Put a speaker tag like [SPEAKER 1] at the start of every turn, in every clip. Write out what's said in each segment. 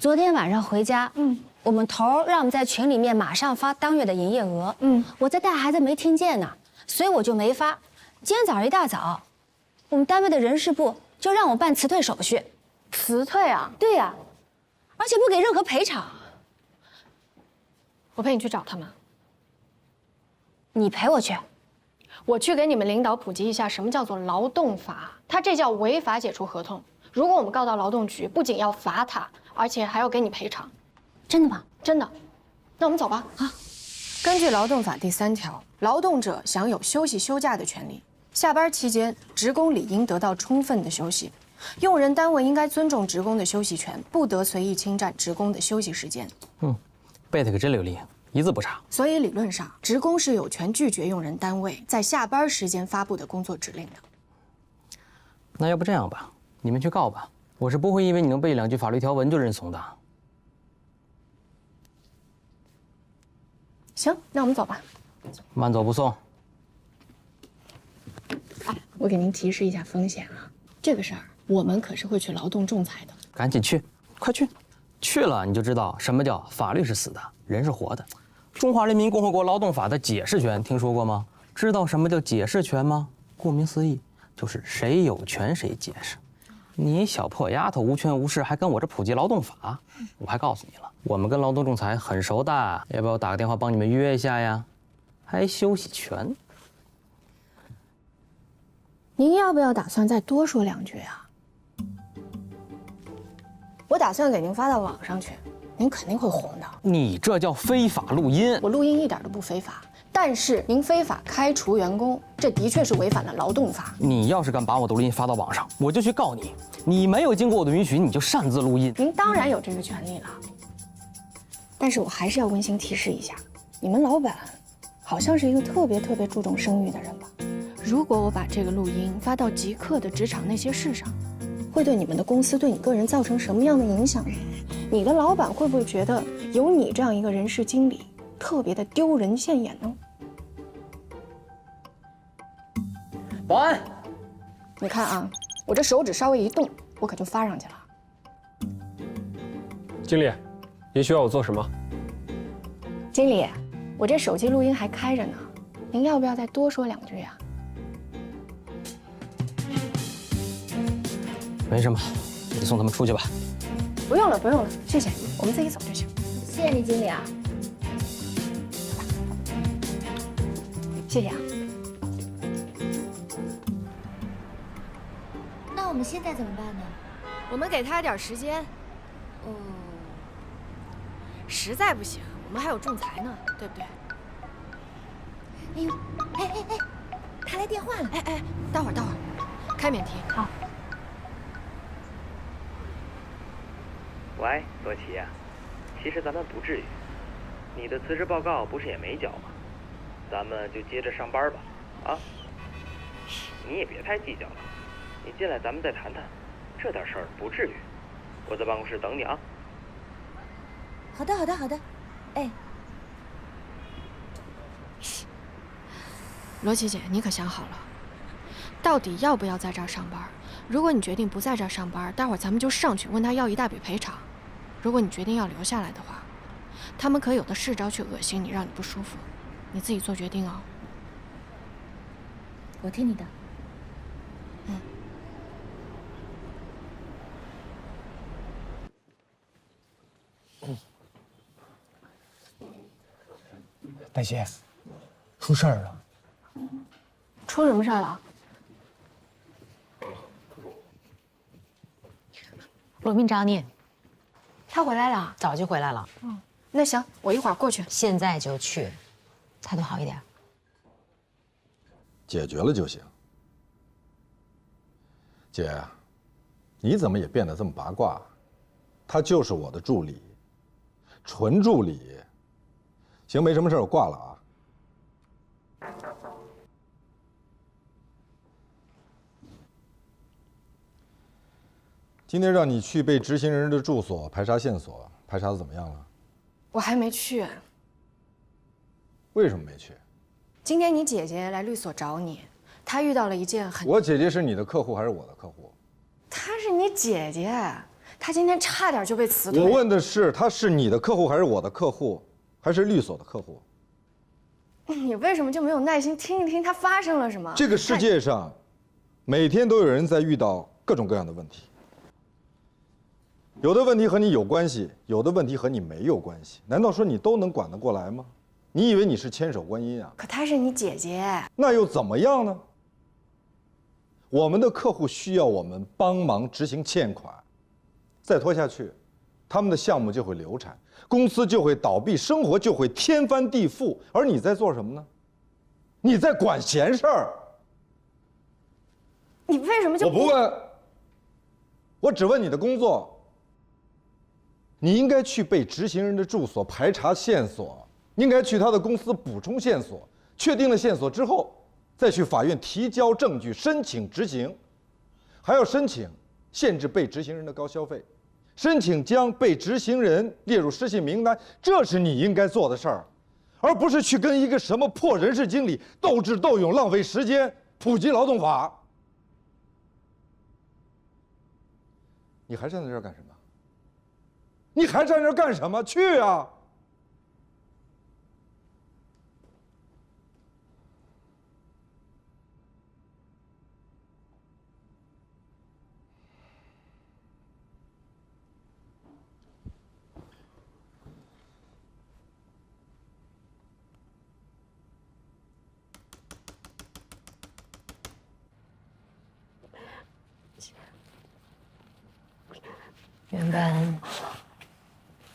[SPEAKER 1] 昨天晚上回家，我们头让我们在群里面马上发当月的营业额，我在带孩子没听见呢，所以我就没发。今天早上一大早，我们单位的人事部就让我办辞退手续。
[SPEAKER 2] 辞退啊？
[SPEAKER 1] 对呀，而且不给任何赔偿。
[SPEAKER 2] 我陪你去找他们。
[SPEAKER 1] 你陪我去？
[SPEAKER 2] 我去给你们领导普及一下什么叫做劳动法，他这叫违法解除合同。如果我们告到劳动局，不仅要罚他，而且还要给你赔偿。
[SPEAKER 1] 真的吗？
[SPEAKER 2] 真的。那我们走吧。啊。根据劳动法第3条，劳动者享有休息休假的权利。下班期间，职工理应得到充分的休息。用人单位应该尊重职工的休息权，不得随意侵占职工的休息时间。
[SPEAKER 3] 背得可真流利，一字不差。
[SPEAKER 2] 所以理论上，职工是有权拒绝用人单位在下班时间发布的工作指令的。
[SPEAKER 3] 那要不这样吧，你们去告吧，我是不会因为你能背2句法律条文就认怂的。
[SPEAKER 2] 行，那我们走吧。
[SPEAKER 3] 慢走不送。
[SPEAKER 2] 哎，我给您提示一下风险啊，这个事儿我们可是会去劳动仲裁的。
[SPEAKER 3] 赶紧去，快去！去了你就知道什么叫法律是死的，人是活的。中华人民共和国劳动法的解释权听说过吗？知道什么叫解释权吗？顾名思义，就是谁有权谁解释。你小破丫头无权无势，还跟我这普及劳动法？我还告诉你了，我们跟劳动仲裁很熟的，要不要我打个电话帮你们约一下呀？还休息权？
[SPEAKER 2] 您要不要打算再多说2句啊？我打算给您发到网上去，您肯定会红的。
[SPEAKER 3] 你这叫非法录音！
[SPEAKER 2] 我录音一点都不非法，但是您非法开除员工，这的确是违反了劳动法。
[SPEAKER 3] 你要是敢把我的录音发到网上，我就去告你。你没有经过我的允许，你就擅自录音。
[SPEAKER 2] 您当然有这个权利了，但是我还是要温馨提示一下，你们老板好像是一个特别注重声誉的人吧？如果我把这个录音发到极客的职场那些事上，会对你们的公司、对你个人造成什么样的影响？你的老板会不会觉得有你这样一个人事经理特别的丢人现眼呢？
[SPEAKER 3] 保安，
[SPEAKER 2] 你看啊，我这手指稍微一动，我可就发上去了。
[SPEAKER 4] 经理，您需要我做什么？
[SPEAKER 2] 经理，我这手机录音还开着呢，您要不要再多说2句啊？
[SPEAKER 3] 没什么，你送他们出去吧。
[SPEAKER 2] 不用了，不用了，谢谢，我们自己走就行。
[SPEAKER 1] 谢谢你，经理啊。
[SPEAKER 2] 谢谢啊。
[SPEAKER 1] 那我们现在怎么办呢？
[SPEAKER 2] 我们给他点时间。实在不行，我们还有仲裁呢，对不对？
[SPEAKER 1] 哎呦，哎，他来电话了。
[SPEAKER 2] 哎，待会儿，开免提。
[SPEAKER 1] 好。
[SPEAKER 5] 喂，罗琦呀，其实咱们不至于，你的辞职报告不是也没交吗？咱们就接着上班吧，啊？你也别太计较了，你进来咱们再谈谈，这点事儿不至于。我在办公室等你啊。
[SPEAKER 1] 好的，哎，
[SPEAKER 2] 罗琦姐，你可想好了，到底要不要在这儿上班？如果你决定不在这儿上班，待会儿咱们就上去问他要一大笔赔偿。如果你决定要留下来的话，他们可有的是招去恶心你，让你不舒服，你自己做决定哦。
[SPEAKER 1] 我听你的。
[SPEAKER 6] 大姐，出事儿了！
[SPEAKER 2] 出什么事儿了？
[SPEAKER 7] 罗明找你，
[SPEAKER 2] 他回来了。
[SPEAKER 7] 早就回来了。
[SPEAKER 2] 那行，我一会儿过去。
[SPEAKER 7] 现在就去，态度好一点。
[SPEAKER 8] 解决了就行。姐，你怎么也变得这么八卦？他就是我的助理，纯助理。行，没什么事，我挂了啊。今天让你去被执行人的住所排查线索，排查的怎么样了？
[SPEAKER 2] 我还没去。
[SPEAKER 8] 为什么没去？
[SPEAKER 2] 今天你姐姐来律所找你，她遇到了一件很……
[SPEAKER 8] 我姐姐是你的客户还是我的客户？
[SPEAKER 2] 她是你姐姐，他今天差点就被辞退。
[SPEAKER 8] 我问的是，他是你的客户还是我的客户，还是律所的客户？
[SPEAKER 2] 你为什么就没有耐心听一听他发生了什么？
[SPEAKER 8] 这个世界上，每天都有人在遇到各种各样的问题。有的问题和你有关系，有的问题和你没有关系。难道说你都能管得过来吗？你以为你是千手观音啊？
[SPEAKER 2] 可她是你姐姐，
[SPEAKER 8] 那又怎么样呢？我们的客户需要我们帮忙执行欠款，再拖下去，他们的项目就会流产，公司就会倒闭，生活就会天翻地覆。而你在做什么呢？你在管闲事儿。
[SPEAKER 2] 你为什么就
[SPEAKER 8] 我不问，我只问你的工作。你应该去被执行人的住所排查线索，应该去他的公司补充线索，确定了线索之后，再去法院提交证据，申请执行，还要申请限制被执行人的高消费，申请将被执行人列入失信名单，这是你应该做的事儿，而不是去跟一个什么破人事经理斗智斗勇，浪费时间普及劳动法。你还站在这儿干什么？你还站这儿干什么？去啊！
[SPEAKER 7] 原本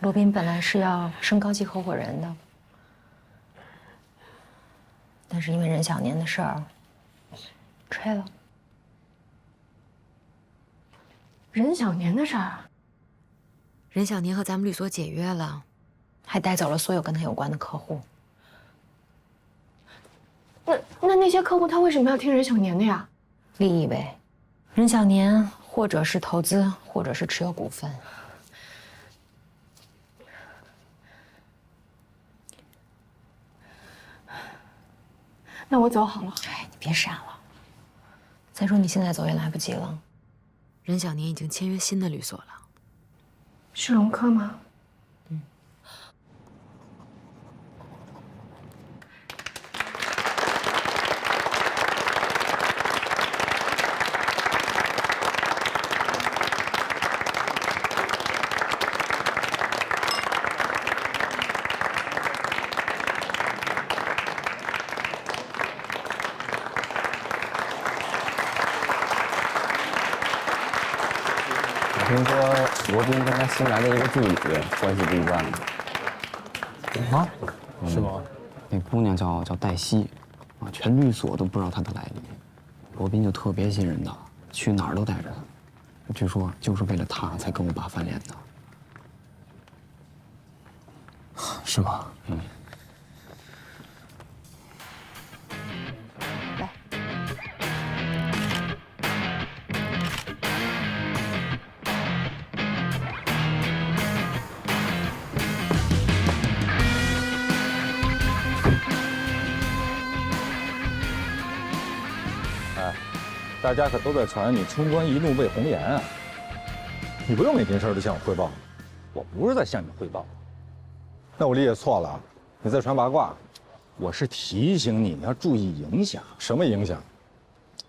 [SPEAKER 7] 罗宾本来是要升高级合伙人的，但是因为任小年的事儿，吹了。
[SPEAKER 2] 任小年的事儿，
[SPEAKER 7] 任小年和咱们律所解约了，还带走了所有跟他有关的客户。
[SPEAKER 2] 那些客户他为什么要听任小年的呀？
[SPEAKER 7] 利益呗，任小年或者是投资，或者是持有股份。
[SPEAKER 2] 那我走好了。
[SPEAKER 7] 哎，你别傻了。再说你现在走也来不及了。任小年已经签约新的律所了。
[SPEAKER 2] 是龙科吗？
[SPEAKER 9] 听说罗宾跟他新来的一个助理关系不一般
[SPEAKER 3] 啊？是吗？
[SPEAKER 9] 那姑娘叫黛西，啊，全律所都不知道她的来历。罗宾就特别信任她，去哪儿都带着她。据说就是为了她才跟我爸翻脸的。
[SPEAKER 3] 是吗？
[SPEAKER 9] 嗯。
[SPEAKER 8] 大家可都在传你冲冠一怒为红颜啊！你不用每件事都向我汇报。
[SPEAKER 10] 我不是在向你汇报，
[SPEAKER 8] 那我理解错了，你在传八卦。
[SPEAKER 10] 我是提醒你要注意影响。
[SPEAKER 8] 什么影响？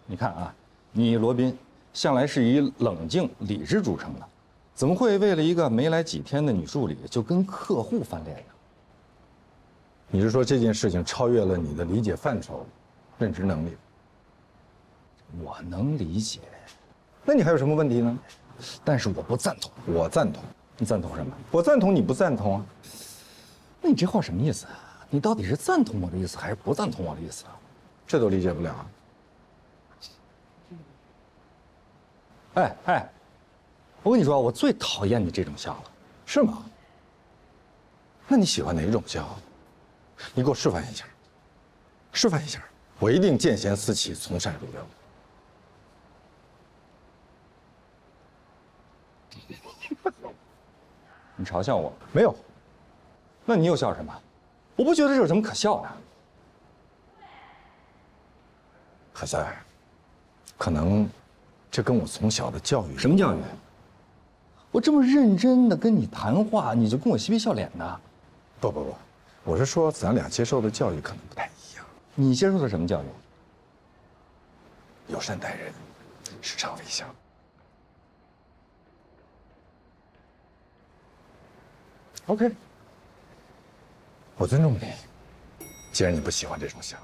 [SPEAKER 10] 你看啊，你罗宾向来是以冷静理智著称的，怎么会为了一个没来几天的女助理就跟客户翻脸呢？
[SPEAKER 8] 你是说这件事情超越了你的理解范畴、认知能力？
[SPEAKER 10] 我能理解，
[SPEAKER 8] 那你还有什么问题呢？
[SPEAKER 10] 但是我不赞同。
[SPEAKER 8] 我赞同。
[SPEAKER 10] 你赞同什么？
[SPEAKER 8] 我赞同，你不赞同啊？
[SPEAKER 10] 那你这话什么意思啊？你到底是赞同我的意思，还是不赞同我的意思啊？
[SPEAKER 8] 这都理解不了啊！
[SPEAKER 10] 哎，我跟你说，我最讨厌你这种笑了。
[SPEAKER 8] 是吗？那你喜欢哪种笑？你给我示范一下。示范一下。我一定见贤思齐，从善如流。
[SPEAKER 10] 你嘲笑我？
[SPEAKER 8] 没有。
[SPEAKER 10] 那你又笑什么？我不觉得这有什么可笑的。
[SPEAKER 8] 海三，可能这跟我从小的教育。
[SPEAKER 10] 什么教育？我这么认真的跟你谈话，你就跟我嬉皮笑脸的？
[SPEAKER 8] 不，我是说咱俩接受的教育可能不太一样。
[SPEAKER 10] 你接受的什么教育？
[SPEAKER 8] 友善待人，时常微笑。OK，我尊重你。既然你不喜欢这种笑。